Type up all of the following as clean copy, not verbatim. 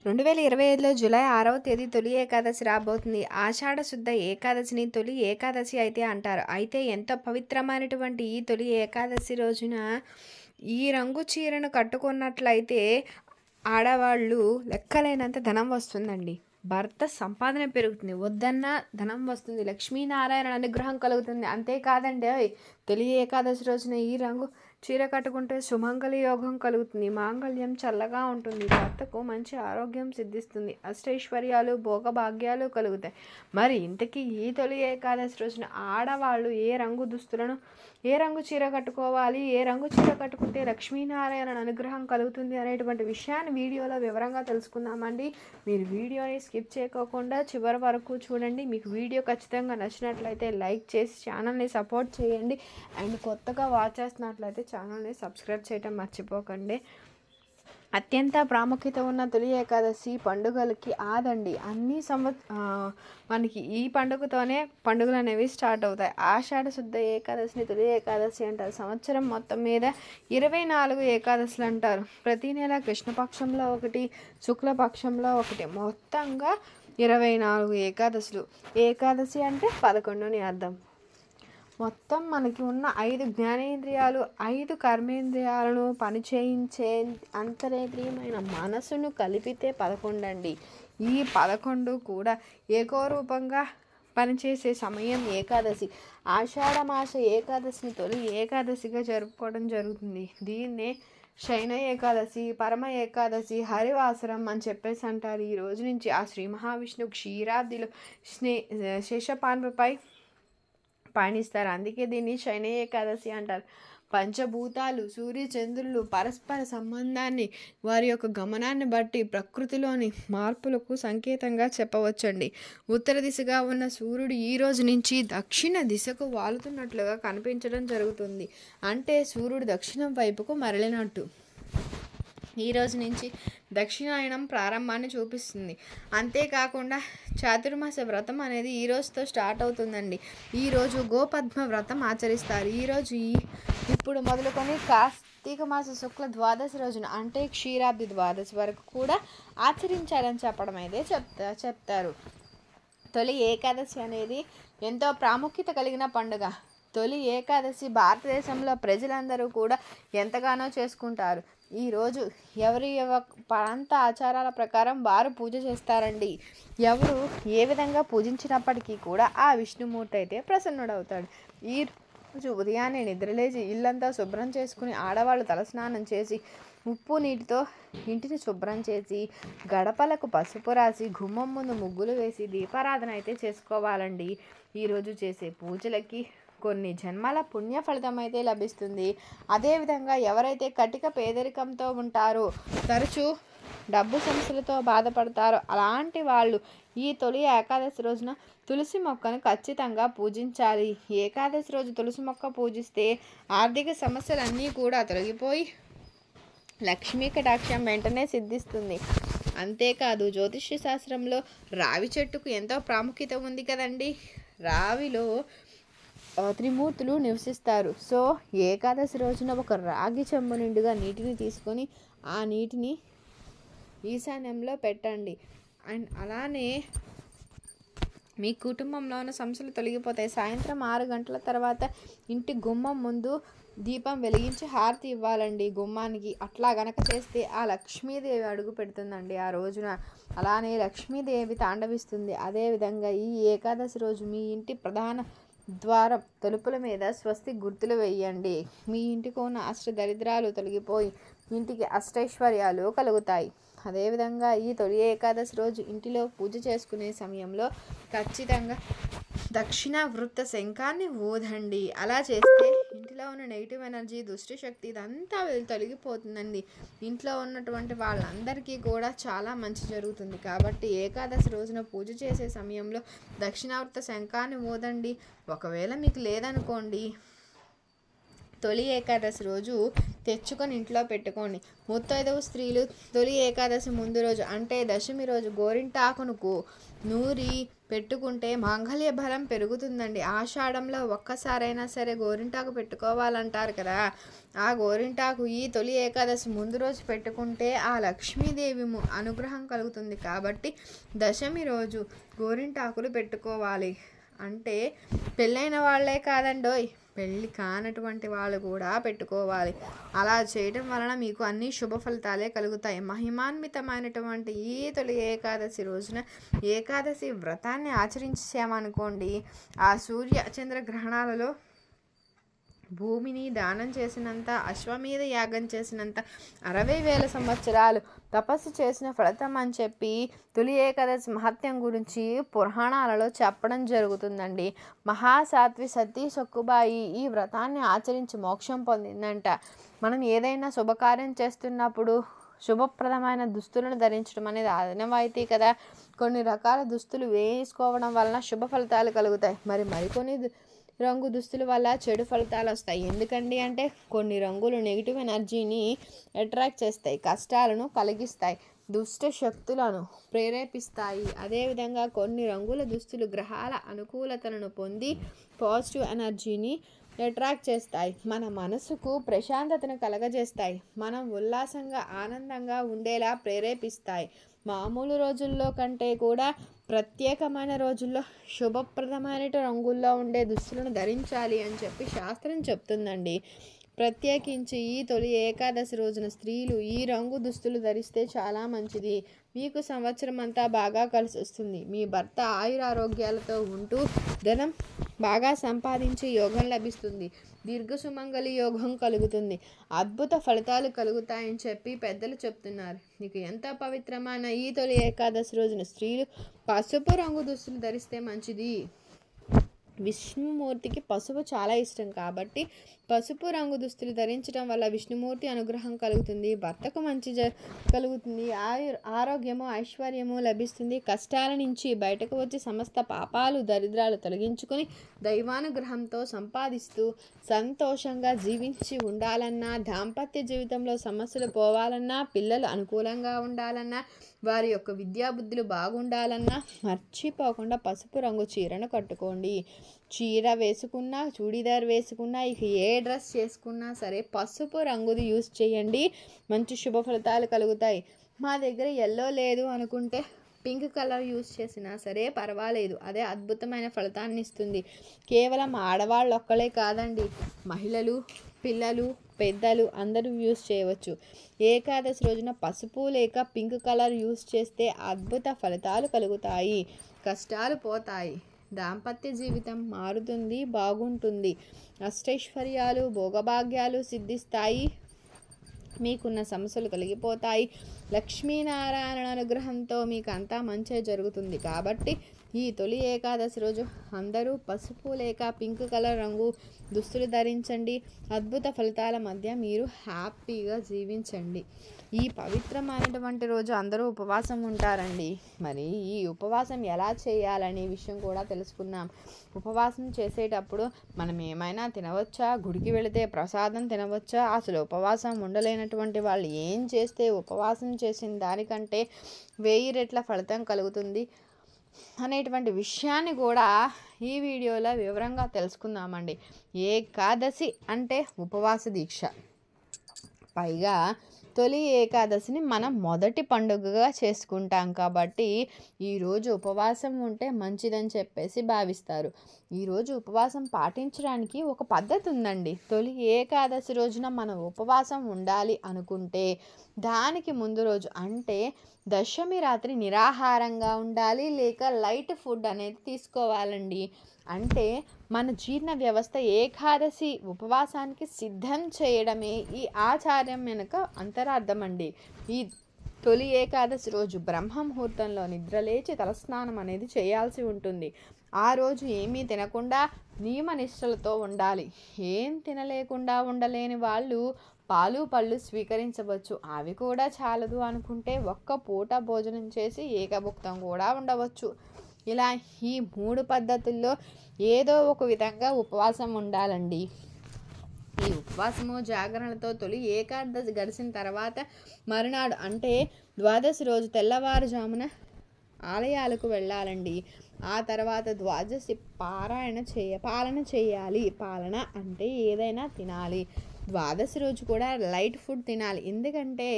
2025లో July 6వ తేదీ తొలి ఏకాదశి రాబోతుంది. ఆషాఢ శుద్ధ ఏకాదశిని తొలి ఏకాదశి అయితే అంటారు. అయితే ఎంతో పవిత్రమైనటువంటి ఈ తొలి ఏకాదశి రోజున ఈ రంగు చీరను కట్టుకున్నట్లయితే ఆడవాళ్ళు లెక్కలేనంత ధనం వస్తుందండి. భర్త సంపాదన పెరుగుతుంది, వద్దన్న ధనం వస్తుంది, లక్ష్మీనారాయణ అనుగ్రహం కలుగుతుంది. అంతేకాదండి, తొలి ఏకాదశి రోజున ఈ రంగు చీర కట్టుకుంటే సుమంగళ యోగం కలుగుతుంది, మాంగళ్యం చల్లగా ఉంటుంది, భర్తకు మంచి ఆరోగ్యం సిద్ధిస్తుంది, అష్టైశ్వర్యాలు భోగభాగ్యాలు కలుగుతాయి. మరి ఇంతకీ ఈ తొలి ఏకాదశి రోజున ఆడవాళ్ళు ఏ రంగు చీర కట్టుకోవాలి, ఏ రంగు చీర కట్టుకుంటే లక్ష్మీనారాయణ అనుగ్రహం కలుగుతుంది అనేటువంటి విషయాన్ని వీడియోలో వివరంగా తెలుసుకుందామండి. మీరు వీడియోని స్కిప్ చేయకోకుండా చివరి వరకు చూడండి. మీకు వీడియో ఖచ్చితంగా నచ్చినట్లయితే లైక్ చేసి ఛానల్ని సపోర్ట్ చేయండి. అండ్ కొత్తగా వాచ్ చేస్తున్నట్లయితే ఛానల్ని సబ్స్క్రైబ్ చేయడం మర్చిపోకండి. అత్యంత ప్రాముఖ్యత ఉన్న తొలి ఏకాదశి పండుగలకి ఆదండి. మనకి ఈ పండుగతోనే పండుగలు అనేవి స్టార్ట్ అవుతాయి. ఆషాఢ శుద్ధ ఏకాదశిని తొలి ఏకాదశి అంటారు. సంవత్సరం మొత్తం మీద 24 ఏకాదశులు అంటారు. ప్రతి నెల కృష్ణపక్షంలో ఒకటి, శుక్లపక్షంలో ఒకటి, మొత్తంగా 24 ఏకాదశులు. ఏకాదశి అంటే 11 అని అర్థం. మొత్తం మనకి ఉన్న 5 జ్ఞానేంద్రియాలు, 5 కర్మేంద్రియాలను పనిచేయించే అంతరేంద్రియమైన మనసును కలిపితే 11 అండి. ఈ 11 కూడా ఏకోరూపంగా పనిచేసే సమయం ఏకాదశి. ఆషాఢమాస ఏకాదశిని తొలి ఏకాదశిగా జరుపుకోవడం జరుగుతుంది. దీన్నే శయన ఏకాదశి, పరమ ఏకాదశి, హరివాసరం అని చెప్పేసి అంటారు. ఈ రోజు నుంచి ఆ శ్రీ మహావిష్ణువు క్షీరాబ్దిలో శేషపాన్పుపై పయనిస్తారు. అందుకే దీన్ని శయన ఏకాదశి అంటారు. పంచభూతాలు, సూర్య చంద్రులు పరస్పర సంబంధాన్ని, వారి యొక్క గమనాన్ని బట్టి ప్రకృతిలోని మార్పులకు సంకేతంగా చెప్పవచ్చండి. ఉత్తర దిశగా ఉన్న సూర్యుడు ఈ రోజు నుంచి దక్షిణ దిశకు వాలుతున్నట్లుగా కనిపించడం జరుగుతుంది. అంటే సూర్యుడు దక్షిణం వైపుకు మరలినట్టు. ఈ రోజు నుంచి దక్షిణాయనం ప్రారంభాన్ని చూపిస్తుంది. అంతేకాకుండా చాతుర్మాస వ్రతం అనేది ఈ రోజుతో స్టార్ట్ అవుతుందండి. ఈరోజు గోపద్మ వ్రతం ఆచరిస్తారు. ఇప్పుడు మొదలుకొని కార్తీక మాస శుక్ల ద్వాదశి రోజున అంటే క్షీరాబ్ది ద్వాదశి వరకు కూడా ఆచరించాలని చెప్పడం అయితే చెప్తారు. తొలి ఏకాదశి అనేది ఎంతో ప్రాముఖ్యత కలిగిన పండుగ. తొలి ఏకాదశి భారతదేశంలో ప్రజలందరూ కూడా ఎంతగానో చేసుకుంటారు. ఈరోజు ఎవరి ప్రాంత ఆచారాల ప్రకారం వారు పూజ చేస్తారండి. ఎవరు ఏ విధంగా పూజించినప్పటికీ కూడా ఆ విష్ణుమూర్తి అయితే ప్రసన్నుడవుతాడు. ఈ రోజు ఉదయాన్నే నిద్రలేచి ఇల్లంతా శుభ్రం చేసుకుని ఆడవాళ్ళు తలస్నానం చేసి ఉప్పు నీటితో ఇంటిని శుభ్రం చేసి గడపలకు పసుపు రాసి గుమ్మం ముందు ముగ్గులు వేసి దీపారాధన అయితే చేసుకోవాలండి. ఈరోజు చేసే పూజలకి కొన్ని జన్మల పుణ్య ఫలితం అయితే లభిస్తుంది. అదేవిధంగా ఎవరైతే కటిక పేదరికంతో ఉంటారో, తరచూ డబ్బు సమస్యలతో బాధపడతారో అలాంటి వాళ్ళు ఈ తొలి ఏకాదశి రోజున తులసి మొక్కను ఖచ్చితంగా పూజించాలి. ఏకాదశి రోజు తులసి మొక్క పూజిస్తే ఆర్థిక సమస్యలన్నీ కూడా తొలగిపోయి లక్ష్మీ కటాక్షం వెంటనే సిద్ధిస్తుంది. అంతేకాదు జ్యోతిష్య శాస్త్రంలో రావి చెట్టుకు ఎంతో ప్రాముఖ్యత ఉంది కదండి. రావిలో త్రిమూర్తులు నివసిస్తారు. సో ఏకాదశి రోజున ఒక రాగి చెంబు నిండుగా నీటిని తీసుకొని ఆ నీటిని ఈశాన్యంలో పెట్టండి. అండ్ అలానే మీ కుటుంబంలో ఉన్న సమస్యలు తొలగిపోతాయి. సాయంత్రం 6 గంటల తర్వాత ఇంటి గుమ్మం ముందు దీపం వెలిగించి హారతి ఇవ్వాలండి గుమ్మానికి. అట్లా గనక చేస్తే ఆ లక్ష్మీదేవి అడుగు పెడుతుందండి ఆ రోజున. అలానే లక్ష్మీదేవి తాండవిస్తుంది. అదేవిధంగా ఈ ఏకాదశి రోజు మీ ఇంటి ప్రధాన ద్వారం తలుపుల మీద స్వస్తి గుర్తులు వేయండి. మీ ఇంటికి ఉన్న అష్టదరిద్రాలు తొలగిపోయి ఇంటికి అష్టైశ్వర్యాలు కలుగుతాయి. అదేవిధంగా ఈ తొలి ఏకాదశి రోజు ఇంటిలో పూజ చేసుకునే సమయంలో ఖచ్చితంగా దక్షిణ వృత్త శంఖాన్ని ఊదండి. అలా చేస్తే ఇంటిలో ఉన్న నెగిటివ్ ఎనర్జీ, దుష్ట శక్తి ఇదంతా తొలగిపోతుందండి. ఇంట్లో ఉన్నటువంటి వాళ్ళందరికీ కూడా చాలా మంచి జరుగుతుంది. కాబట్టి ఏకాదశి రోజున పూజ చేసే సమయంలో దక్షిణావృత శంఖాన్ని ఊదండి. ఒకవేళ మీకు లేదనుకోండి, తొలి ఏకాదశి రోజు తెచ్చుకొని ఇంట్లో పెట్టుకోండి. ముత్తైదువు స్త్రీలు తొలి ఏకాదశి ముందు రోజు అంటే దశమి రోజు గోరింటాకును నూరి పెట్టుకుంటే మాంగళ్య బలం పెరుగుతుందండి. ఆషాఢంలో ఒక్కసారైనా సరే గోరింటాకు పెట్టుకోవాలంటారు కదా. ఆ గోరింటాకు ఈ తొలి ఏకాదశి ముందు రోజు పెట్టుకుంటే ఆ లక్ష్మీదేవి అనుగ్రహం కలుగుతుంది. కాబట్టి దశమి రోజు గోరింటాకులు పెట్టుకోవాలి. అంటే పెళ్ళైన వాళ్ళే కాదండోయ్, పెళ్ళి కానటువంటి వాళ్ళు కూడా పెట్టుకోవాలి. అలా చేయడం వలన మీకు అన్ని శుభ ఫలితాలే కలుగుతాయి. మహిమాన్వితమైనటువంటి ఈ తొలి ఏకాదశి రోజున ఏకాదశి వ్రతాన్ని ఆచరించామనుకోండి, ఆ సూర్య చంద్ర గ్రహణాలలో భూమిని దానం చేసినంత, అశ్వమేధ యాగం చేసినంత 60,000 సంవత్సరాలు తపస్సు చేసిన ఫలితం అని చెప్పి తొలి ఏకాదశి మహత్యం గురించి పురాణాలలో చెప్పడం జరుగుతుందండి. మహాసాత్వి సతీ సక్కుబాయి ఈ వ్రతాన్ని ఆచరించి మోక్షం పొందిందంట. మనం ఏదైనా శుభకార్యం చేస్తున్నప్పుడు శుభప్రదమైన దుస్తులను ధరించడం అనేది ఆనవాయితీ కదా. కొన్ని రకాల దుస్తులు వేసుకోవడం వలన శుభ ఫలితాలు కలుగుతాయి. మరికొన్ని రంగు దుస్తుల వల్ల చెడు ఫలితాలు వస్తాయి. ఎందుకండి అంటే కొన్ని రంగులు నెగిటివ్ ఎనర్జీని అట్రాక్ట్ చేస్తాయి, కష్టాలను కలిగిస్తాయి, దుష్ట శక్తులను ప్రేరేపిస్తాయి. అదేవిధంగా కొన్ని రంగుల దుస్తులు గ్రహాల అనుకూలతలను పొంది పాజిటివ్ ఎనర్జీని అట్రాక్ట్ చేస్తాయి, మన మనసుకు ప్రశాంతతను కలగజేస్తాయి, మనం ఉల్లాసంగా ఆనందంగా ఉండేలా ప్రేరేపిస్తాయి. మామూలు రోజుల్లో కంటే కూడా ప్రత్యేకమైన రోజుల్లో శుభప్రదమైన రంగుల్లో ఉండే దుస్తులను ధరించాలి అని చెప్పి శాస్త్రం చెప్తుందండి. ప్రత్యేకించి ఈ తొలి ఏకాదశి రోజున స్త్రీలు ఈ రంగు దుస్తులు ధరిస్తే చాలా మంచిది. మీకు సంవత్సరం అంతా బాగా కలిసి వస్తుంది. మీ భర్త ఆయురారోగ్యాలతో ఉంటూ ధనం బాగా సంపాదించి యోగం లభిస్తుంది. దీర్ఘ సుమంగళి యోగం కలుగుతుంది. అద్భుత ఫలితాలు కలుగుతాయని చెప్పి పెద్దలు చెప్తున్నారు. నీకు ఎంత పవిత్రమైన ఈ తొలి ఏకాదశి రోజున స్త్రీలు పసుపు రంగు దుస్తులు ధరిస్తే మంచిది. విష్ణుమూర్తికి పసుపు చాలా ఇష్టం కాబట్టి పసుపు రంగు దుస్తులు ధరించడం వల్ల విష్ణుమూర్తి అనుగ్రహం కలుగుతుంది, భర్తకు మంచి కలుగుతుంది, ఆరోగ్యము ఐశ్వర్యము లభిస్తుంది. కష్టాల నుంచి బయటకు వచ్చి సమస్త పాపాలు దరిద్రాలు తొలగించుకొని దైవానుగ్రహంతో సంపాదిస్తూ సంతోషంగా జీవించి ఉండాలన్నా, దాంపత్య జీవితంలో సమస్యలు పోవాలన్నా, పిల్లలు అనుకూలంగా ఉండాలన్నా, వారి యొక్క విద్యాబుద్ధులు బాగుండాలన్నా మర్చిపోకుండా పసుపు రంగు చీరను కట్టుకోండి. చీర వేసుకున్నా, చూడీదార్ వేసుకున్నా, ఇక ఏ డ్రెస్ చేసుకున్నా సరే పసుపు రంగుది యూస్ చేయండి. మంచి శుభ ఫలితాలు కలుగుతాయి. మా దగ్గర ఎల్లో లేదు అనుకుంటే పింక్ కలర్ యూస్ చేసినా సరే పర్వాలేదు, అదే అద్భుతమైన ఫలితాన్ని ఇస్తుంది. కేవలం ఆడవాళ్ళు ఒక్కలే కాదండి, మహిళలు, పిల్లలు, పెద్దలు అందరూ యూస్ చేయవచ్చు. ఏకాదశి రోజున పసుపు లేక పింక్ కలర్ యూస్ చేస్తే అద్భుత ఫలితాలు కలుగుతాయి, కష్టాలు పోతాయి, దాంపత్య జీవితం మారుతుంది, బాగుంటుంది, అష్టైశ్వర్యాలు భోగభాగ్యాలు సిద్ధిస్తాయి, మీకున్న సమస్యలు కలిగిపోతాయి, లక్ష్మీనారాయణ అనుగ్రహంతో మీకు అంతా మంచి జరుగుతుంది. కాబట్టి ఈ తొలి ఏకాదశి రోజు అందరూ పసుపు లేక పింక్ కలర్ రంగు దుస్తులు ధరించండి. అద్భుత ఫలితాల మధ్య మీరు హ్యాపీగా జీవించండి. ఈ పవిత్రమైనటువంటి రోజు అందరూ ఉపవాసం ఉంటారండి. మరి ఈ ఉపవాసం ఎలా చేయాలనే విషయం కూడా తెలుసుకున్నాం. ఉపవాసం చేసేటప్పుడు మనం ఏమైనా తినవచ్చా, గుడికి వెళితే ప్రసాదం తినవచ్చా, అసలు ఉపవాసం ఉండలేనటువంటి వాళ్ళు ఏం చేస్తే ఉపవాసం చేసిన దానికంటే 1000 రెట్ల ఫలితం కలుగుతుంది అనేటువంటి విషయాన్ని కూడా ఈ వీడియోలో వివరంగా తెలుసుకుందామండి. ఏకాదశి అంటే ఉపవాస దీక్ష, పైగా తొలి ఏకాదశిని మనం మొదటి పండుగగా చేసుకుంటాం కాబట్టి ఈరోజు ఉపవాసం ఉంటే మంచిదని చెప్పేసి భావిస్తారు. ఈరోజు ఉపవాసం పాటించడానికి ఒక పద్ధతి ఉందండి. తొలి ఏకాదశి రోజున మనం ఉపవాసం ఉండాలి అనుకుంటే దానికి ముందు రోజు అంటే దశమి రాత్రి నిరాహారంగా ఉండాలి, లేక లైట్ ఫుడ్ అనేది తీసుకోవాలండి. అంటే మన జీర్ణ వ్యవస్థ ఏకాదశి ఉపవాసానికి సిద్ధం చేయడమే ఈ ఆచార్యం వెనుక అంతరార్థం అండి. ఈ తొలి ఏకాదశి రోజు బ్రహ్మ ముహూర్తంలో నిద్రలేచి తలస్నానం అనేది చేయాల్సి ఉంటుంది. ఆ రోజు ఏమీ తినకుండా నియమనిష్టలతో ఉండాలి. ఏం తినలేకుండా ఉండలేని వాళ్ళు పాలు పళ్ళు స్వీకరించవచ్చు. అవి కూడా చాలదు అనుకుంటే ఒక్క పూట భోజనం చేసి ఏకభుక్తం కూడా ఉండవచ్చు. ఇలా ఈ 3 పద్ధతుల్లో ఏదో ఒక విధంగా ఉపవాసం ఉండాలండి. ఈ ఉపవాసము జాగరణతో తొలి ఏకాదశి గడిచిన తర్వాత మరునాడు అంటే ద్వాదశి రోజు తెల్లవారుజామున ఆలయాలకు వెళ్ళాలండి. ఆ తర్వాత ద్వాదశి పాలన చేయాలి. పాలన అంటే ఏదైనా తినాలి. ద్వాదశి రోజు కూడా లైట్ ఫుడ్ తినాలి. ఎందుకంటే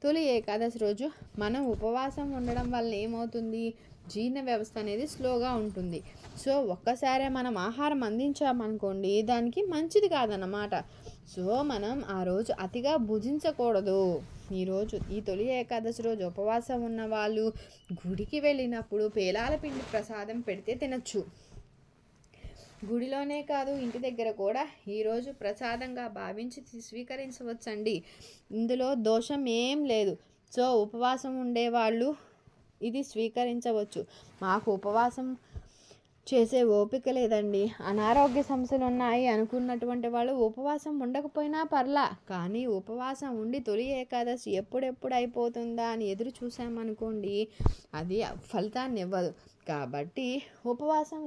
తొలి ఏకాదశి రోజు మనం ఉపవాసం ఉండడం వల్ల ఏమవుతుంది, జీర్ణ వ్యవస్థ అనేది స్లోగా ఉంటుంది. సో ఒక్కసారే మనం ఆహారం అందించామనుకోండి దానికి మంచిది కాదన్నమాట. సో మనం ఆ రోజు అతిగా భుజించకూడదు. ఈ తొలి ఏకాదశి రోజు ఉపవాసం ఉన్న వాళ్ళు గుడికి వెళ్ళినప్పుడు పేలాల పిండి ప్రసాదం పెడితే తినచ్చు. గుడిలోనే కాదు ఇంటి దగ్గర కూడా ఈరోజు ప్రసాదంగా భావించి స్వీకరించవచ్చండి. ఇందులో దోషం ఏం లేదు. సో ఉపవాసం ఉండేవాళ్ళు ఇది స్వీకరించవచ్చు. మాకు ఉపవాసం చేసే ఓపిక లేదండి, అనారోగ్య సమస్యలు ఉన్నాయి అనుకున్నటువంటి వాళ్ళు ఉపవాసం ఉండకపోయినా పర్లా, కానీ ఉపవాసం ఉండి తొలి ఏకాదశి ఎప్పుడెప్పుడు అయిపోతుందా అని ఎదురు చూసామనుకోండి అది ఫలితాన్ని ఇవ్వదు. కాబట్టి ఉపవాసం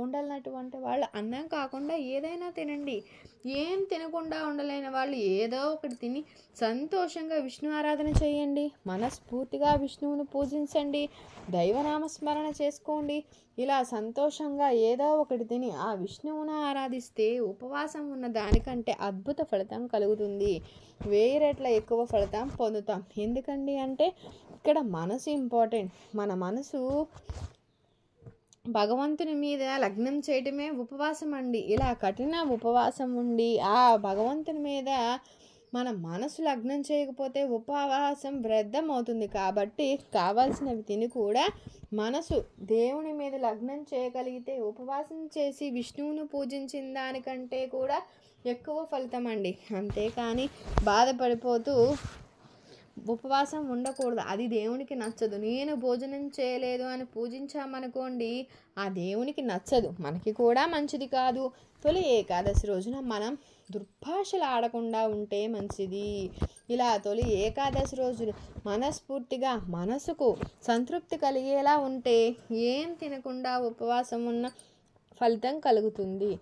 ఉండలేనటువంటి వాళ్ళు అన్నం కాకుండా ఏదైనా తినండి. ఏం తినకుండా ఉండలేని వాళ్ళు ఏదో ఒకటి తిని సంతోషంగా విష్ణు ఆరాధన చేయండి. మనస్ఫూర్తిగా విష్ణువును పూజించండి. దైవనామస్మరణ చేసుకోండి. ఇలా సంతోషంగా ఏదో ఒకటి తిని ఆ విష్ణువును ఆరాధిస్తే ఉపవాసం ఉన్న దానికంటే అద్భుత ఫలితం కలుగుతుంది. 1000 రెట్ల ఎక్కువ ఫలితం పొందుతాం. ఎందుకండి అంటే ఇక్కడ మనసు ఇంపార్టెంట్. మన మనసు భగవంతుని మీద లగ్నం చేయటమే ఉపవాసం అండి. ఇలా కఠిన ఉపవాసం ఉండి ఆ భగవంతుని మీద మన మనసు లగ్నం చేయకపోతే ఉపవాసం వ్యర్థం అవుతుంది. కాబట్టి కావాల్సినవి తిని కూడా మనసు దేవుని మీద లగ్నం చేయగలిగితే ఉపవాసం చేసి విష్ణువును పూజించిన దానికంటే కూడా ఎక్కువ ఫలితం అండి. అంతేకాని బాధపడిపోతూ ఉపవాసం ఉండకూడదు. అది దేవునికి నచ్చదు. నేను భోజనం చేయలేదు అని పూజించామనుకోండి ఆ దేవునికి నచ్చదు, మనకి కూడా మంచిది కాదు. తొలి ఏకాదశి రోజున మనం దుర్భాషలు ఆడకుండా ఉంటే మంచిది. ఇలా తొలి ఏకాదశి రోజు మనస్ఫూర్తిగా మనసుకు సంతృప్తి కలిగేలా ఉంటే ఏం తినకుండా ఉపవాసం ఉన్న ఫలితం కలుగుతుంది.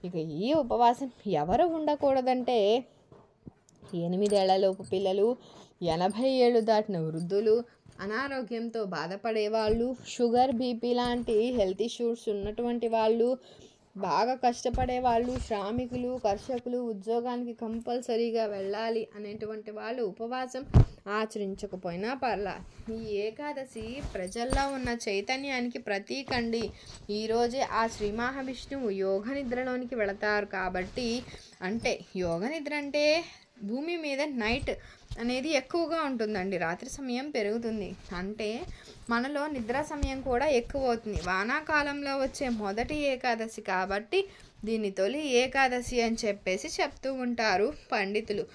ఇక ఈ ఉపవాసం ఎవరు ఉండకూడదంటే 8 ఏళ్లలోపు పిల్లలు, 80 ఏళ్ళు దాటిన వృద్ధులు, అనారోగ్యంతో బాధపడేవాళ్ళు, షుగర్ బీపీ లాంటి హెల్త్ ఇష్యూస్ ఉన్నటువంటి వాళ్ళు, బాగా కష్టపడే వాళ్ళు, శ్రామికులు, కర్షకులు, ఉద్యోగానికి కంపల్సరీగా వెళ్ళాలి అనేటువంటి వాళ్ళు ఉపవాసం ఆచరించకపోయినా పర్లా. ఈ ఏకాదశి ప్రజల్లో ఉన్న చైతన్యానికి ప్రతీక అండి. ఈరోజే ఆ శ్రీ మహావిష్ణువు యోగ నిద్రలోనికి వెళతారు. కాబట్టి అంటే యోగ నిద్ర అంటే భూమి మీద నైట్ అనేది ఎక్కువగా ఉంటుందండి, రాత్రి సమయం పెరుగుతుంది. అంటే మనలో నిద్ర సమయం కూడా ఎక్కువ అవుతుంది. వానాకాలంలో వచ్చే మొదటి ఏకాదశి కాబట్టి దీన్ని తొలి ఏకాదశి అని చెప్పేసి చెప్తూ ఉంటారు పండితులు.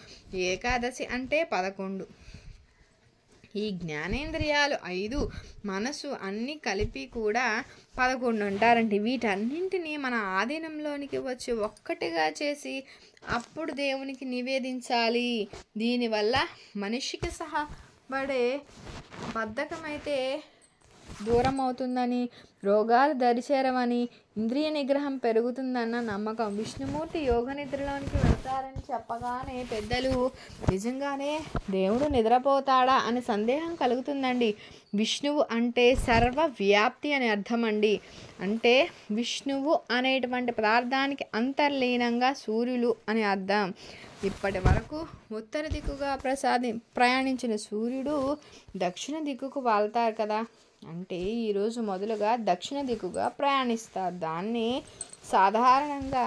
ఏకాదశి అంటే 11. ఈ జ్ఞానేంద్రియాలు 5, మనసు అన్నీ కలిపి కూడా 11 అంటారండి. వీటన్నింటినీ మన ఆధీనంలోనికి వచ్చి ఒక్కటిగా చేసి అప్పుడు దేవునికి నివేదించాలి. దీనివల్ల మనిషికి సహాపడే బద్ధకమైతే దూరం అవుతుందని, రోగాలు దరిచేరవని, ఇంద్రియ నిగ్రహం పెరుగుతుందన్న నమ్మకం. విష్ణుమూర్తి యోగ నిద్రలోనికి వెళ్తారని చెప్పగానే పెద్దలు నిజంగానే దేవుడు నిద్రపోతాడా అని సందేహం కలుగుతుందండి. విష్ణువు అంటే సర్వవ్యాప్తి అని అర్థం అండి. అంటే విష్ణువు అనేటువంటి పదార్థానికి అంతర్లీనంగా సూర్యులు అని అర్థం. ఇప్పటి వరకు ఉత్తర దిక్కుగా ప్రయాణించిన సూర్యుడు దక్షిణ దిక్కుకు వాళ్తారు కదా. అంటే ఈరోజు మొదలుగా దక్షిణ దిక్కుగా ప్రయాణిస్తారు. దాన్ని సాధారణంగా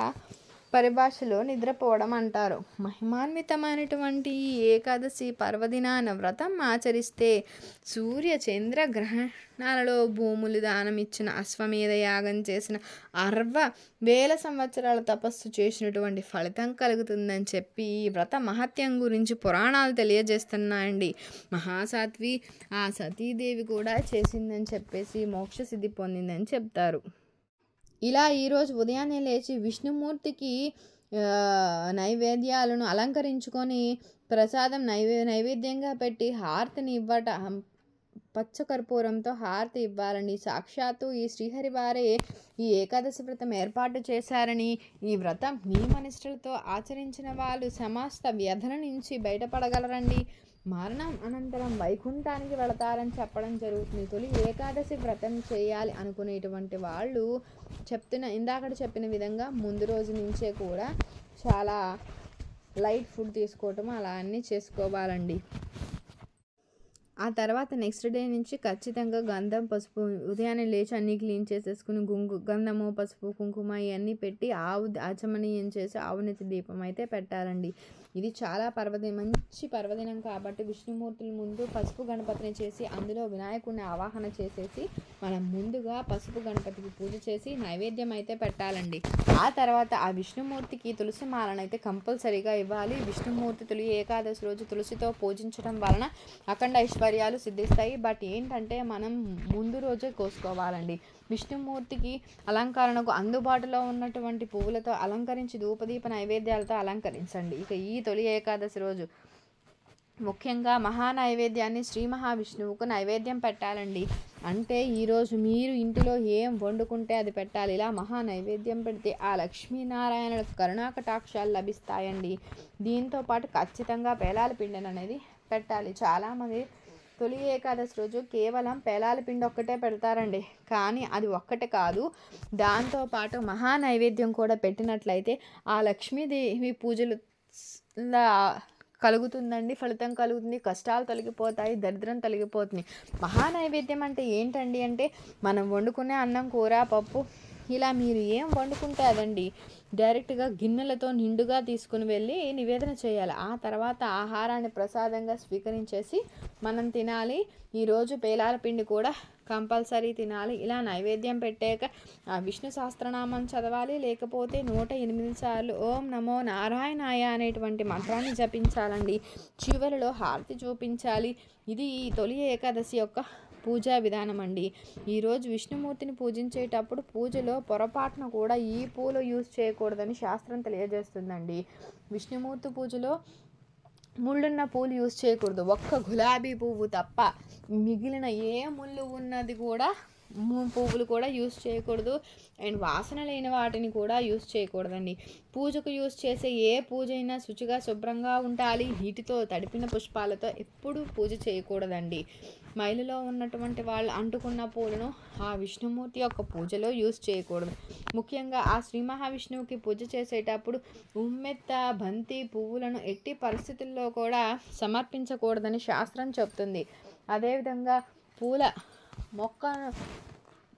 పరిభాషలో నిద్రపోవడం అంటారు. మహిమాన్వితమైనటువంటి ఈ ఏకాదశి పర్వదినాన వ్రతం ఆచరిస్తే సూర్య చంద్ర గ్రహణాలలో భూములు దానం ఇచ్చిన, అశ్వమేధ యాగం చేసిన, 60,000 సంవత్సరాల తపస్సు చేసినటువంటి ఫలితం కలుగుతుందని చెప్పి ఈ వ్రత మహత్యం గురించి పురాణాలు తెలియజేస్తున్నాయండి. మహాసాధ్వి ఆ సతీదేవి కూడా చేసిందని చెప్పేసి మోక్ష సిద్ధి పొందిందని చెప్తారు. ఇలా ఈరోజు ఉదయాన్నే లేచి విష్ణుమూర్తికి నైవేద్యాలను అలంకరించుకొని ప్రసాదం నైవేద్యంగా పెట్టి హారతిని పచ్చకర్పూరంతో హారతి ఇవ్వాలండి. సాక్షాత్తు ఈ శ్రీహరి వారే ఈ ఏకాదశి వ్రతం ఏర్పాటు చేశారని, ఈ వ్రతం నియమనిష్టలతో ఆచరించిన వాళ్ళు సమస్త వ్యధల నుంచి బయటపడగలరండి. మరణం అనంతరం వైకుంఠానికి వెళతారని చెప్పడం జరుగుతుంది. తొలి ఏకాదశి వ్రతం చేయాలి అనుకునేటువంటి వాళ్ళు ఇందాక చెప్పిన విధంగా ముందు రోజు నుంచే కూడా చాలా లైట్ ఫుడ్ తీసుకోవటం అలా అన్నీ చేసుకోవాలండి. ఆ తర్వాత నెక్స్ట్ డే నుంచి ఖచ్చితంగా గంధం, పసుపు ఉదయాన్నే లేచి అన్నీ క్లీన్ చేసేసుకుని గంధము, పసుపు, కుంకుమ ఇవన్నీ పెట్టి ఆచమనీయం చేసి ఆవునెత్తి దీపం అయితే పెట్టాలండి. ఇది చాలా మంచి పర్వదినం కాబట్టి విష్ణుమూర్తుల ముందు పసుపు గణపతిని చేసి అందులో వినాయకుడిని ఆవాహన చేసేసి మనం ముందుగా పసుపు గణపతికి పూజ చేసి నైవేద్యం అయితే పెట్టాలండి. ఆ తర్వాత ఆ విష్ణుమూర్తికి తులసి మాలను అయితే కంపల్సరీగా ఇవ్వాలి. విష్ణుమూర్తి తొలి ఏకాదశి రోజు తులసితో పూజించడం వలన అఖండ ఐశ్వర్యాలు సిద్ధిస్తాయి. బట్ ఏంటంటే మనం ముందు రోజే కోసుకోవాలండి. విష్ణుమూర్తికి అలంకరణకు అందుబాటులో ఉన్నటువంటి పువ్వులతో అలంకరించి ధూపదీప నైవేద్యాలతో అలంకరించండి. ఇక ఈ తొలి ఏకాదశి రోజు ముఖ్యంగా మహానైవేద్యాన్ని శ్రీ మహావిష్ణువుకు నైవేద్యం పెట్టాలండి. అంటే ఈరోజు మీరు ఇంటిలో ఏం వండుకుంటే అది పెట్టాలి. ఇలా మహానైవేద్యం పెడితే ఆ లక్ష్మీనారాయణుల కరుణాకటాక్షాలు లభిస్తాయండి. దీంతోపాటు ఖచ్చితంగా పేలాల పిండిని అనేది పెట్టాలి. చాలామంది తొలి ఏకాదశి రోజు కేవలం పేలాల పిండి ఒక్కటే పెడతారండి. కానీ అది ఒక్కటే కాదు, దాంతోపాటు మహానైవేద్యం కూడా పెట్టినట్లయితే ఆ లక్ష్మీదేవి పూజలు కలుగుతుందండి, ఫలితం కలుగుతుంది, కష్టాలు తొలగిపోతాయి, దరిద్రం తొలగిపోతుంది. మహానైవేద్యం అంటే ఏంటండి అంటే మనం వండుకునే అన్నం, కూర, పప్పు ఇలా మీరు ఏం వండుకుంటే అదండి డైరెక్ట్గా గిన్నెలతో నిండుగా తీసుకుని వెళ్ళి నివేదన చేయాలి. ఆ తర్వాత ఆహారాన్ని ప్రసాదంగా స్వీకరించేసి మనం తినాలి. ఈరోజు పేలాల పిండి కూడా కంపల్సరీ తినాలి. ఇలా నైవేద్యం పెట్టాక ఆ విష్ణు సహస్రనామం చదవాలి. లేకపోతే 108 సార్లు ఓం నమో నారాయణాయ అనేటువంటి మంత్రాన్ని జపించాలండి. చివరిలో హారతి చూపించాలి. ఇది ఈ తొలి ఏకాదశి యొక్క పూజా విధానం అండి. ఈరోజు విష్ణుమూర్తిని పూజించేటప్పుడు పూజలో పొరపాటున కూడా ఈ పూలు యూజ్ చేయకూడదని శాస్త్రం తెలియజేస్తుందండి. విష్ణుమూర్తి పూజలో ముళ్ళున్న పూలు యూజ్ చేయకూడదు. ఒక్క గులాబీ పువ్వు తప్ప మిగిలిన ఏ ముళ్ళు ఉన్నది కూడా పువ్వులు కూడా యూజ్ చేయకూడదు. అండ్ వాసన లేని వాటిని కూడా యూజ్ చేయకూడదండి. పూజకు యూజ్ చేసే ఏ పూజ అయినా శుచిగా శుభ్రంగా ఉండాలి. నీటితో తడిపిన పుష్పాలతో ఎప్పుడూ పూజ చేయకూడదండి. మైలులో ఉన్నటువంటి వాళ్ళు అంటుకున్న పూలను ఆ విష్ణుమూర్తి యొక్క పూజలో యూజ్ చేయకూడదు. ముఖ్యంగా ఆ శ్రీ మహావిష్ణువుకి పూజ చేసేటప్పుడు ఉమ్మెత్త, బంతి పువ్వులను ఎట్టి పరిస్థితుల్లో కూడా సమర్పించకూడదని శాస్త్రం చెప్తుంది. అదేవిధంగా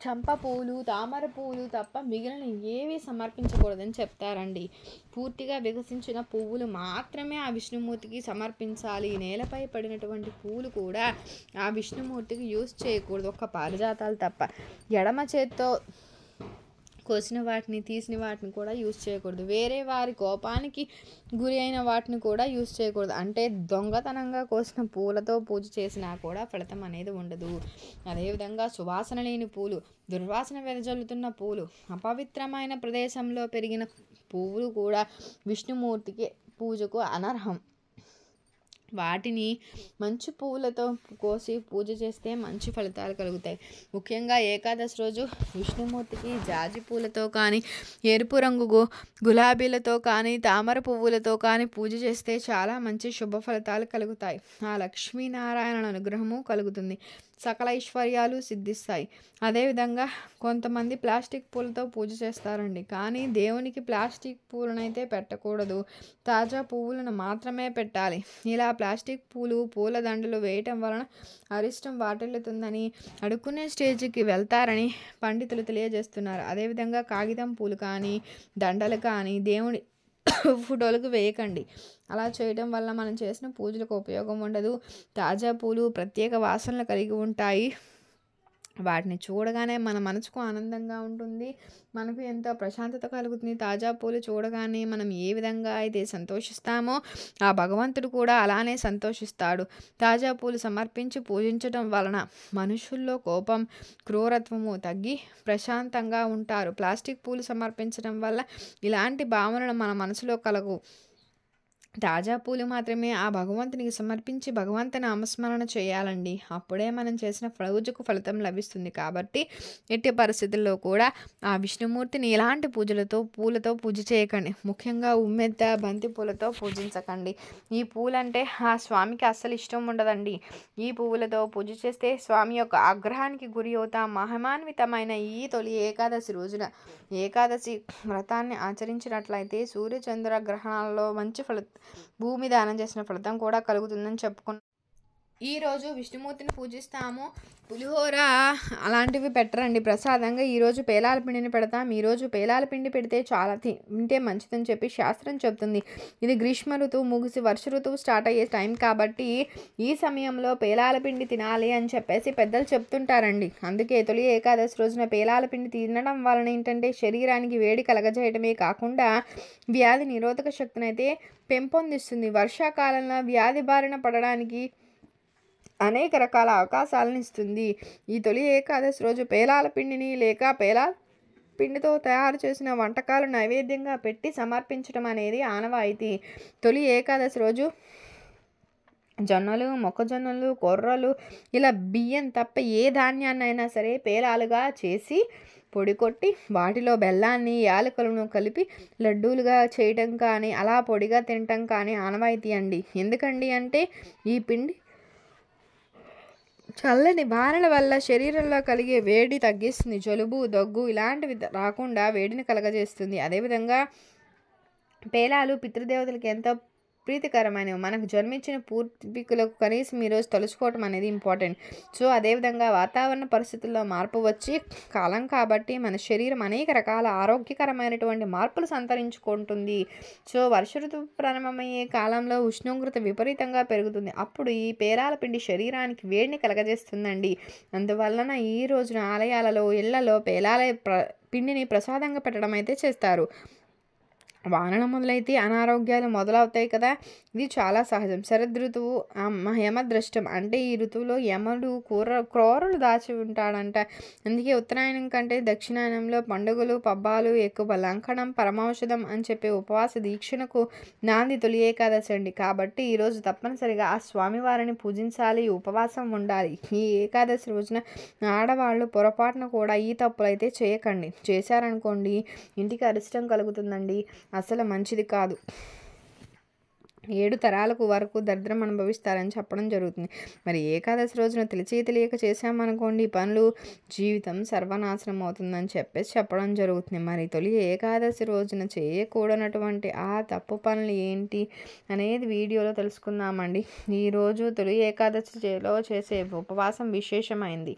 చంప పూలు, తామర పూలు తప్ప మిగిలిన ఏవి సమర్పించకూడదని చెప్తారండి. పూర్తిగా వికసించిన పువ్వులు మాత్రమే ఆ విష్ణుమూర్తికి సమర్పించాలి. నేలపై పడినటువంటి పూలు కూడా ఆ విష్ణుమూర్తికి యూజ్ చేయకూడదు, ఒక్క పారిజాతాలు తప్ప. ఎడమ చేత్తో కోసిన వాటిని, తీసిన వాటిని కూడా యూజ్ చేయకూడదు. వేరే వారి కోపానికి గురి అయిన వాటిని కూడా యూజ్ చేయకూడదు. అంటే దొంగతనంగా కోసిన పూలతో పూజ చేసినా కూడా ఫలితం అనేది ఉండదు. అదేవిధంగా సువాసన లేని పూలు, దుర్వాసన వెదజల్లుతున్న పూలు, అపవిత్రమైన ప్రదేశంలో పెరిగిన పువ్వులు కూడా విష్ణుమూర్తికి పూజకు అనర్హం. వాటిని మంచి పువ్వులతో కోసి పూజ చేస్తే మంచి ఫలితాలు కలుగుతాయి. ముఖ్యంగా ఏకాదశి రోజు విష్ణుమూర్తికి జాజి పూలతో కానీ, ఎరుపు రంగు గులాబీలతో కానీ, తామర పువ్వులతో కానీ పూజ చేస్తే చాలా మంచి శుభ ఫలితాలు కలుగుతాయి. ఆ లక్ష్మీనారాయణ అనుగ్రహము కలుగుతుంది, సకల ఐశ్వర్యాలు సిద్ధిస్తాయి. అదేవిధంగా కొంతమంది ప్లాస్టిక్ పూలతో పూజ చేస్తారండి. కానీ దేవునికి ప్లాస్టిక్ పూలనైతే పెట్టకూడదు, తాజా పువ్వులను మాత్రమే పెట్టాలి. ఇలా ప్లాస్టిక్ పూలు, పూల దండలు వేయటం వలన అరిష్టం వాటిల్లుతుందని, అడుక్కునే స్టేజ్కి వెళ్తారని పండితులు తెలియజేస్తున్నారు. అదేవిధంగా కాగితం పూలు కానీ, దండలు కానీ దేవుని ఫోటోలకు వేయకండి. అలా చేయడం వల్ల మనం చేసిన పూజలకు ఉపయోగం ఉండదు. తాజా పూలు ప్రత్యేక వాసనలు కలిగి ఉంటాయి. వాటిని చూడగానే మన మనసుకు ఆనందంగా ఉంటుంది, మనకు ఎంతో ప్రశాంతత కలుగుతుంది. తాజా పూలు చూడగానే మనం ఏ విధంగా అయితే సంతోషిస్తామో ఆ భగవంతుడు కూడా అలానే సంతోషిస్తాడు. తాజా పూలు సమర్పించి పూజించడం వలన మనుషుల్లో కోపం, క్రూరత్వము తగ్గి ప్రశాంతంగా ఉంటారు. ప్లాస్టిక్ పూలు సమర్పించడం వల్ల ఇలాంటి భావనలు మన మనసులో కలగు. తాజా పూలు మాత్రమే ఆ భగవంతునికి సమర్పించి భగవంతు నామస్మరణ చేయాలండి. అప్పుడే మనం చేసిన పూజకు ఫలితం లభిస్తుంది. కాబట్టి ఎట్టి పరిస్థితుల్లో కూడా ఆ విష్ణుమూర్తిని ఎలాంటి పూలతో పూజ చేయకండి. ముఖ్యంగా ఉమ్మెత్త, బంతి పూలతో పూజించకండి. ఈ పూలంటే ఆ స్వామికి అస్సలు ఇష్టం ఉండదండి. ఈ పువ్వులతో పూజ చేస్తే స్వామి యొక్క ఆగ్రహానికి గురి అవుతాం. మహిమాన్వితమైన ఈ తొలి ఏకాదశి రోజున ఏకాదశి వ్రతాన్ని ఆచరించినట్లయితే సూర్యచంద్ర గ్రహణాలలో మంచి భూమి దానం చేసిన ఫలితం కూడా కలుగుతుందని చెప్పుకున్నాం. ఈరోజు విష్ణుమూర్తిని పూజిస్తాము. పులిహోర అలాంటివి పెట్టరండి ప్రసాదంగా. ఈరోజు పేలాల పిండిని పెడతాం. ఈరోజు పేలాల పిండి పెడితే చాలా తింటే మంచిదని చెప్పి శాస్త్రం చెప్తుంది. ఇది గ్రీష్మ ఋతువు ముగిసి వర్ష ఋతువు స్టార్ట్ అయ్యే టైం కాబట్టి ఈ సమయంలో పేలాల పిండి తినాలి అని చెప్పేసి పెద్దలు చెప్తుంటారండి. అందుకే తొలి ఏకాదశి రోజున పేలాల పిండి తినడం వలన ఏంటంటే శరీరానికి వేడి కలగజేయడమే కాకుండా వ్యాధి నిరోధక శక్తిని అయితే పెంపొందిస్తుంది. వర్షాకాలంలో వ్యాధి బారిన పడడానికి అనేక రకాల అవకాశాలను ఇస్తుంది. ఈ తొలి ఏకాదశి రోజు పేలాల పిండిని లేక పేలాల పిండితో తయారు చేసిన వంటకాలు నైవేద్యంగా పెట్టి సమర్పించడం అనేది ఆనవాయితీ. తొలి ఏకాదశి రోజు జొన్నలు, మొక్కజొన్నలు, కొర్రలు ఇలా బియ్యం తప్ప ఏ ధాన్యాన్నైనా సరే పేలాలుగా చేసి పొడి కొట్టి వాటిలో బెల్లాన్ని, యాలకులను కలిపి లడ్డూలుగా చేయటం కానీ అలా పొడిగా తినటం కానీ ఆనవాయితీ అండి. ఎందుకండి అంటే ఈ పిండి చల్లని వానల వల్ల శరీరంలో కలిగే వేడి తగ్గిస్తుంది. జలుబు, దగ్గు ఇలాంటివి రాకుండా వేడిని కలగజేస్తుంది. అదేవిధంగా పేలాలు పితృదేవతలకు ఎంతో ప్రీతికరమైనవి. మనకు జన్మించిన పూర్వీకులకు కనీసం ఈరోజు తలుచుకోవటం అనేది ఇంపార్టెంట్. సో అదేవిధంగా వాతావరణ పరిస్థితుల్లో మార్పు వచ్చి కాలం కాబట్టి మన శరీరం అనేక రకాల ఆరోగ్యకరమైనటువంటి మార్పులు సంతరించుకుంటుంది. సో వర్ష ఋతువు ప్రారంభమయ్యే కాలంలో ఉష్ణోగ్రత విపరీతంగా పెరుగుతుంది. అప్పుడు ఈ పేలాల పిండి శరీరానికి వేడిని కలగజేస్తుందండి. అందువలన ఈ రోజున ఆలయాలలో, ఇళ్లలో పేలాల పిండిని ప్రసాదంగా పెట్టడం అయితే చేస్తారు. వానలు మొదలైతే అనారోగ్యాలు మొదలవుతాయి కదా. ఇది చాలా సహజం. శరద్ ఋతువు యమదృష్టం అంటే ఈ ఋతువులో యముడు క్రూరలు దాచి ఉంటాడంట. అందుకే ఉత్తరాయణం కంటే దక్షిణాయనంలో పండుగలు, పబ్బాలు ఎక్కువ. లంకణం పరమౌషధం అని చెప్పే ఉపవాస దీక్షణకు నాంది తొలి ఏకాదశి అండి. కాబట్టి ఈరోజు తప్పనిసరిగా ఆ స్వామివారిని పూజించాలి, ఉపవాసం ఉండాలి. ఈ ఏకాదశి రోజున ఆడవాళ్ళు పొరపాటున కూడా ఈ తప్పులు అయితే చేయకండి. చేశారనుకోండి ఇంటికి అరిష్టం కలుగుతుందండి. అసలు మంచిది కాదు. 7 తరాలకు వరకు దరిద్రం అనుభవిస్తారని చెప్పడం జరుగుతుంది. మరి ఏకాదశి రోజున తెలియక చేసామనుకోండి పనులు, జీవితం సర్వనాశనం అవుతుందని చెప్పేసి చెప్పడం జరుగుతుంది. మరి తొలి ఏకాదశి రోజున చేయకూడనటువంటి ఆ తప్పు పనులు ఏంటి అనేది వీడియోలో తెలుసుకుందామండి. ఈరోజు తొలి ఏకాదశిలో చేసే ఉపవాసం విశేషమైంది.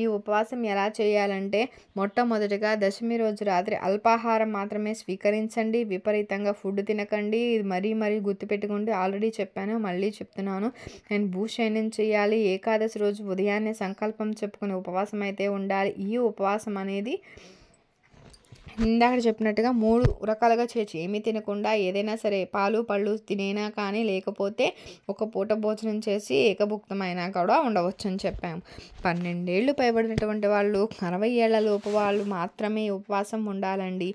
ఈ ఉపవాసం ఎలా చేయాలంటే మొట్టమొదటిగా దశమి రోజు రాత్రి అల్పాహారం మాత్రమే స్వీకరించండి. విపరీతంగా ఫుడ్ తినకండి. ఇది మరీ గుర్తుపెట్టుకోండి. ఆల్రెడీ చెప్పాను, మళ్ళీ చెప్తున్నాను. అండ్ భూషయనం చేయాలి. ఏకాదశి రోజు ఉదయాన్నే సంకల్పం చెప్పుకునే ఉపవాసం అయితే ఉండాలి. ఈ ఉపవాసం అనేది ఇందాక చెప్పినట్టుగా 3 రకాలుగా చేయొచ్చు. ఏమీ తినకుండా ఏదైనా సరే పాలు పళ్ళు తినేనా కానీ లేకపోతే ఒక పూట భోజనం చేసి ఏకభుక్తమైనా కూడా ఉండవచ్చు అని చెప్పాము. 12 ఏళ్ళు పైబడినటువంటి వాళ్ళు, 60 ఏళ్ల లోపు వాళ్ళు మాత్రమే ఉపవాసం ఉండాలండి.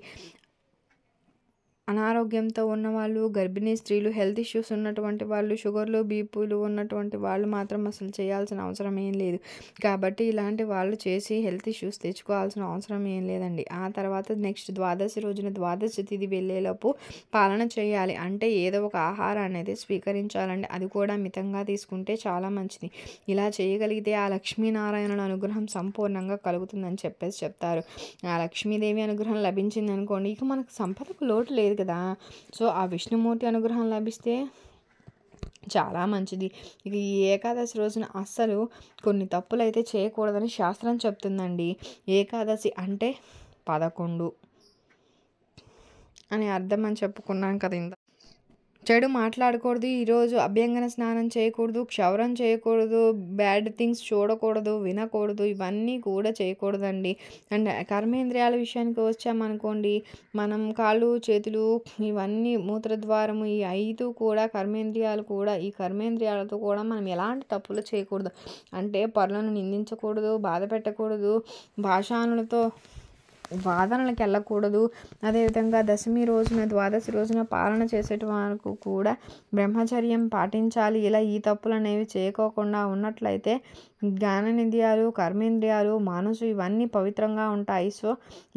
అనారోగ్యంతో ఉన్నవాళ్ళు, గర్భిణీ స్త్రీలు, హెల్త్ ఇష్యూస్ ఉన్నటువంటి వాళ్ళు, షుగర్లు, బీపీలు ఉన్నటువంటి వాళ్ళు మాత్రం అసలు చేయాల్సిన అవసరం ఏం లేదు. కాబట్టి ఇలాంటి వాళ్ళు చేసి హెల్త్ ఇష్యూస్ తెచ్చుకోవాల్సిన అవసరం ఏం లేదండి. ఆ తర్వాత నెక్స్ట్ ద్వాదశి రోజున ద్వాదశి తిథి వెళ్ళేలోపు పాలన చేయాలి. అంటే ఏదో ఒక ఆహారాన్ని అయితే స్వీకరించాలండి. అది కూడా మితంగా తీసుకుంటే చాలా మంచిది. ఇలా చేయగలిగితే ఆ లక్ష్మీనారాయణుల అనుగ్రహం సంపూర్ణంగా కలుగుతుందని చెప్పేసి చెప్తారు. ఆ లక్ష్మీదేవి అనుగ్రహం లభించింది అనుకోండి ఇక మనకు సంపదకు లోటు లేదు కదా. సో ఆ విష్ణుమూర్తి అనుగ్రహం లభిస్తే చాలా మంచిది. ఇక ఈ ఏకాదశి రోజున అస్సలు కొన్ని తప్పులు అయితే చేయకూడదని శాస్త్రం చెప్తుందండి. ఏకాదశి అంటే 11 అని అర్థం అని చెప్పుకున్నాం కదా. చెడు మాట్లాడకూడదు. ఈరోజు అభ్యంగన స్నానం చేయకూడదు, క్షౌరం చేయకూడదు, బ్యాడ్ థింగ్స్ చూడకూడదు, వినకూడదు, ఇవన్నీ కూడా చేయకూడదండి. అండ్ కర్మేంద్రియాల విషయానికి వచ్చామనుకోండి, మనం కాళ్ళు, చేతులు, ఇవన్నీ మూత్రద్వారము, ఈ 5 కూడా కర్మేంద్రియాలు కూడా. ఈ కర్మేంద్రియాలతో కూడా మనం ఎలాంటి తప్పులు చేయకూడదు. అంటే పరులను నిందించకూడదు, బాధ పెట్టకూడదు, భాషానులతో వాదనలకు వెళ్ళకూడదు. అదేవిధంగా దశమి రోజున ద్వాదశి రోజున పాలన చేసేట వరకు కూడా బ్రహ్మచర్యం పాటించాలి. ఇలా ఈ తప్పులు అనేవి చేయకోకుండా ఉన్నట్లయితే జ్ఞానేంద్రియాలు, కర్మేంద్రియాలు, మనసు ఇవన్నీ పవిత్రంగా ఉంటాయి. సో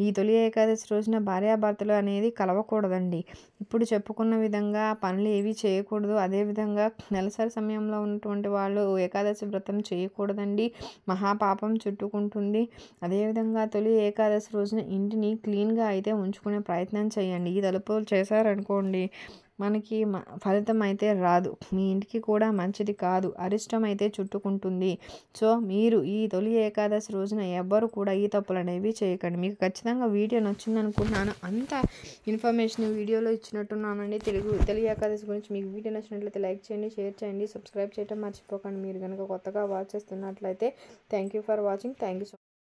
ఈ తొలి ఏకాదశి రోజున భార్యాభర్తలు అనేది కలవకూడదండి. ఇప్పుడు చెప్పుకున్న విధంగా పనులు ఏవి చేయకూడదు. అదేవిధంగా నెలసరి సమయంలో ఉన్నటువంటి వాళ్ళు ఏకాదశి వ్రతం చేయకూడదండి, మహాపాపం చుట్టుకుంటుంది. అదేవిధంగా తొలి ఏకాదశి రోజున ఇంటిని క్లీన్గా అయితే ఉంచుకునే ప్రయత్నం చేయండి. ఈ తలుపులు చేశారనుకోండి మనకి ఫలితం అయితే రాదు, మీ ఇంటికి కూడా మంచిది కాదు, అరిష్టం అయితే చుట్టుకుంటుంది. సో మీరు ఈ తొలి ఏకాదశి రోజున ఎవ్వరు కూడా ఈ తప్పులు అనేవి చేయకండి. మీకు ఖచ్చితంగా వీడియో నచ్చింది అనుకుంటున్నాను. అంత ఇన్ఫర్మేషన్ వీడియోలో ఇచ్చినట్టున్నానండి. తొలి ఏకాదశి గురించి మీకు వీడియో నచ్చినట్లయితే లైక్ చేయండి, షేర్ చేయండి, సబ్స్క్రైబ్ చేయడం మర్చిపోకండి. మీరు కనుక కొత్తగా వాచ్ చేస్తున్నట్లయితే thank you for watching. Thank you so